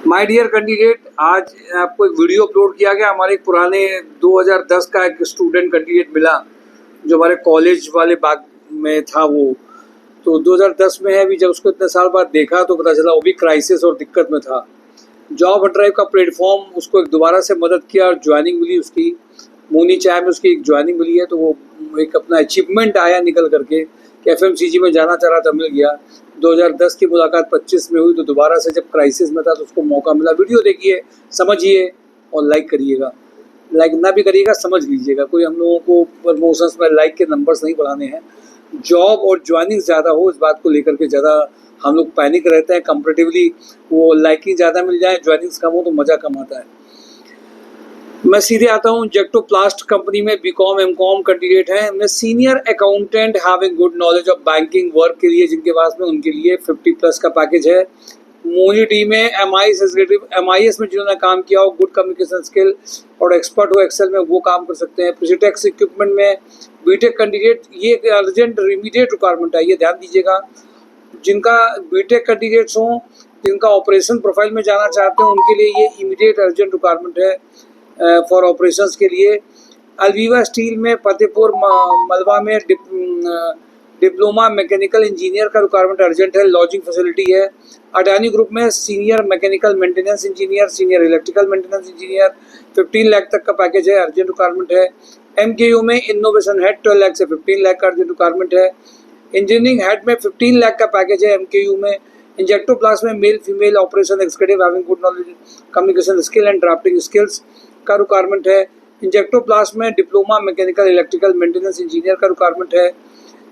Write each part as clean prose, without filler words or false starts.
My dear candidate, आज आपको एक वीडियो अपलोड किया गया। हमारे एक पुराने 2010 का एक स्टूडेंट कैंडिडेट मिला जो हमारे कॉलेज वाले बाग में था। वो तो 2010 में है। अभी जब उसको इतने साल बाद देखा तो पता चला वो भी क्राइसिस और दिक्कत में था। जॉब ड्राइव का प्लेटफॉर्म उसको एक दोबारा से मदद किया और ज्वाइनिंग मिली उसकी। मोनी चाय में उसकी एक ज्वाइनिंग मिली है, तो वो एक अपना अचीवमेंट आया निकल करके कि एफएमसीजी में जाना चाह रहा था, मिल गया। 2010 की मुलाकात 25 में हुई, तो दोबारा से जब क्राइसिस में था तो उसको मौका मिला। वीडियो देखिए, समझिए और लाइक करिएगा। लाइक ना भी करिएगा, समझ लीजिएगा। कोई हम लोगों को प्रमोशंस में लाइक के नंबर्स नहीं बढ़ाने हैं। जॉब और ज्वाइनिंग ज़्यादा हो, इस बात को लेकर के ज़्यादा हम लोग पैनिक रहते हैं। कंपेरेटिवली वो लाइकिंग ज़्यादा मिल जाए, ज्वाइनिंग्स कम हो तो मज़ा कम आता है। मैं सीधे आता हूँ। जेक्टोप्लास्ट कंपनी में बीकॉम एमकॉम कैंडिडेट हैं। मैं senior accountant having good knowledge of banking work के लिए जिनके पास में, उनके लिए 50+ का पैकेज है। मोनी टीम में MIS में जिन्होंने काम किया हो, गुड कम्युनिकेशन स्किल और एक्सपर्ट हो एक्सेल में, वो काम कर सकते हैं। प्रिसिटेक्स इक्विपमेंट में बीटेक कैंडिडेट, ये एक अर्जेंट इमीडिएट रिक्वायरमेंट है, ये ध्यान दीजिएगा। जिनका बीटेक कैंडिडेट्स हों, जिनका ऑपरेशन प्रोफाइल में जाना चाहते हैं, उनके लिए ये इमीडिएट अर्जेंट रिक्वायरमेंट है फॉर ऑपरेशंस के लिए। अलवीवा स्टील में फतेहपुर मलबा में डिप्लोमा मैकेनिकल इंजीनियर का रिक्वायरमेंट अर्जेंट है, लॉजिंग फैसिलिटी है। अडानी ग्रुप में senior mechanical maintenance engineer, senior electrical maintenance engineer, 15 lakh तक का पैकेज है, अर्जेंट रिक्वायरमेंट है। MKU में इनोवेशन हेड 12 लाख से 15 लाख का अर्जेंट रिक्वायरमेंट है। इंजीनियरिंग हेड में 15 लाख का पैकेज है MKU में। इंजेक्टोप्लास्ट में male female operation executive having good knowledge communication skill and drafting skills का रिक्वायरमेंट है। इंजेक्टोप्लास्ट में diploma mechanical electrical maintenance engineer का रिक्वायरमेंट है।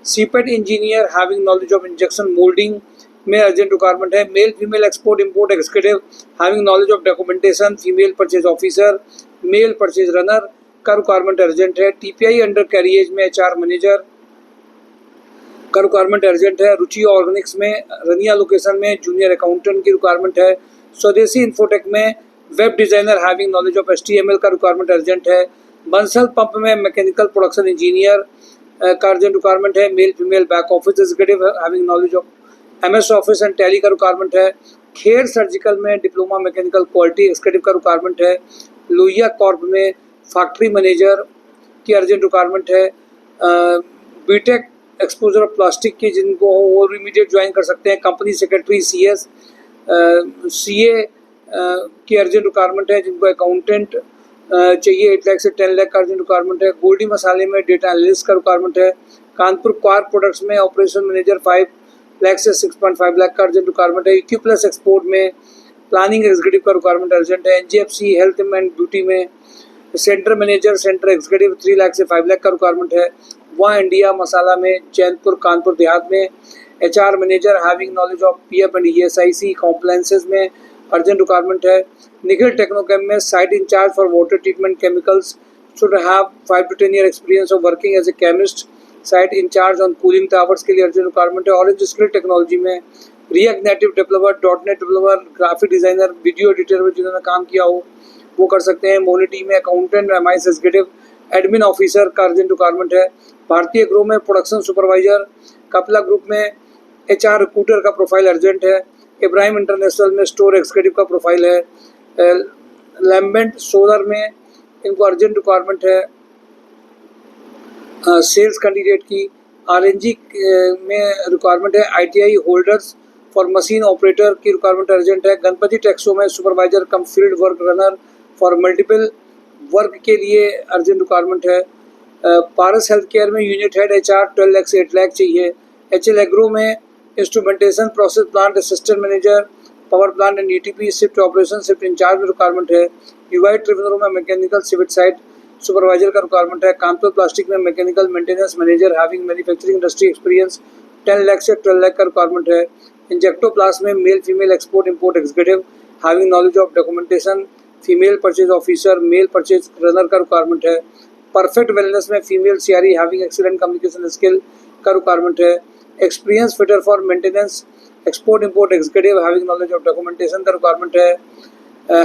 CIPET engineer having knowledge of injection moulding में अर्जेंट रिक्वायरमेंट है। Male female export import executive having knowledge of documentation, female purchase officer, male purchase runner का requirement urgent है। TPI undercarriage में HR manager का requirement urgent है। रुचि Organics में Rania location में junior accountant की रिक्वायरमेंट है। स्वदेशी इन्फोटेक में web designer having knowledge of HTML का रिक्वायरमेंट अर्जेंट है। बंसल पंप में मैकेनिकल प्रोडक्शन इंजीनियर का अर्जेंट रिक्वायरमेंट है। Male female back office executive having knowledge of MS office and Tally का रिक्वायरमेंट है। खेर सर्जिकल में डिप्लोमा मैकेनिकल क्वालिटी एग्जीक्यूटिव का requirement है। लोहिया कॉर्प में फैक्ट्री मैनेजर की अर्जेंट रिक्वायरमेंट है। बीटेक एक्सपोजर ऑफ प्लास्टिक की जिनको हो वो इमीडिएट ज्वाइन कर सकते हैं। कंपनी सेक्रेटरी CS CA की अर्जेंट रिक्वायरमेंट है। जिनको अकाउंटेंट चाहिए 8 लाख से 10 लाख का अर्जेंट रिक्वायरमेंट है। गोल्डी मसाले में डेटा एनालिस्ट का रिक्वायरमेंट है। कानपुर क्वार प्रोडक्ट्स में ऑपरेशन मैनेजर 5 लाख से 6.5 लाख का अर्जेंट रिक्वायरमेंट है। इक्यूप्लस एक्सपोर्ट में प्लानिंग एग्जीक्यूटिव का रिक्वायरमेंट अर्जेंट है। NGFC हेल्थ एंड ब्यूटी में centre manager centre executive 3 lakh से 5 लाख का रिक्वायरमेंट है। वहाँ इंडिया मसाला में चैनपुर कानपुर देहात में HR manager having knowledge of PF and ESIC compliances में अर्जेंट रिक्वायरमेंट है। निखिल टेक्नोकेम में site in charge for water treatment chemicals should have 5 to 10 year experience of working as a chemist, site in charge on cooling towers के लिए urgent requirement है। Orange Skill Technology में React Native developer, .NET developer, graphic designer, video editor में जिन्होंने काम किया हो वो कर सकते हैं। मोनी टीम में accountant, MIS executive, admin officer का अर्जेंट रिक्वायरमेंट है। भारतीय ग्रुप में प्रोडक्शन सुपरवाइजर, कपला ग्रुप में HR रिक्रूटर का प्रोफाइल अर्जेंट है। इब्राहिम इंटरनेशनल में स्टोर एग्जीक्यूटिव का प्रोफाइल है। लैम्बेंट सोलर में इनको अर्जेंट रिक्वायरमेंट है सेल्स कैंडिडेट की। RNG में रिक्वायरमेंट है। ITI holders for machine operator की रिक्वायरमेंट अर्जेंट है। गणपति टेक्सो में supervisor come field work runner for multiple work के लिए अर्जेंट रिक्वायरमेंट है। पारस हेल्थ केयर में यूनिट हेड HR 12 लाख से 8 लाख चाहिए। HL एग्रो में instrumentation process plant assistant manager, power plant and ETP shift operation shift in charge में रिक्वायरमेंट है। UI tribunal में मैकेनिकल सिविल साइट सुपरवाइजर का रिक्वायरमेंट है। कानपुर प्लास्टिक में mechanical maintenance manager having manufacturing industry experience 10 lakh से 12 लाख का requirement है। इंजेक्टोप्लास्ट में male female export import executive having knowledge of documentation, female purchase officer, male purchase runner का requirement है। Perfect wellness में female CRE having excellent communication skill का requirement है। Experience fitter for maintenance export import executive having knowledge of documentation का requirement है।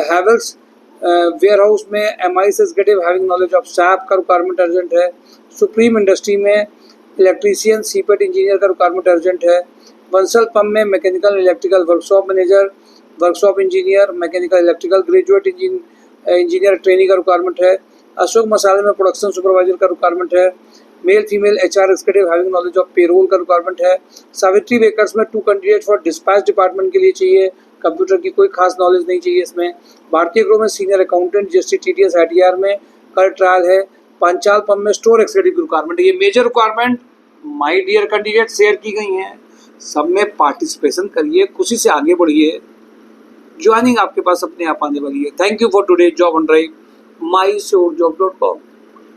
Havells warehouse में MIS executive having knowledge of SAP का requirement urgent है। Supreme industry में electrician CIPET engineer का requirement urgent है। बंसल पंप में mechanical electrical workshop manager, workshop engineer, mechanical electrical graduate engineer training का रिक्वायरमेंट है। अशोक मसाले में प्रोडक्शन सुपरवाइजर का रिक्वायरमेंट है। Male female HR executive having knowledge of payroll का रिक्वायरमेंट है। सावित्री बेकर्स में 2 कैंडिडेट फॉर डिस्पैच डिपार्टमेंट के लिए चाहिए। कंप्यूटर की कोई खास नॉलेज नहीं चाहिए इसमें। भारतीय ग्रो में senior accountant GST TDS ITR में कल ट्रायल है। पांचाल पंप में स्टोर एक्जीक्यूटिव रिक्वायरमेंट। ये major requirement my dear candidate share की गई हैं। सब में पार्टिसिपेशन करिए, खुशी से आगे बढ़िए। ज्वाइनिंग आपके पास अपने आप आने वाली है। Thank you for today job on drive, myshorejob.com।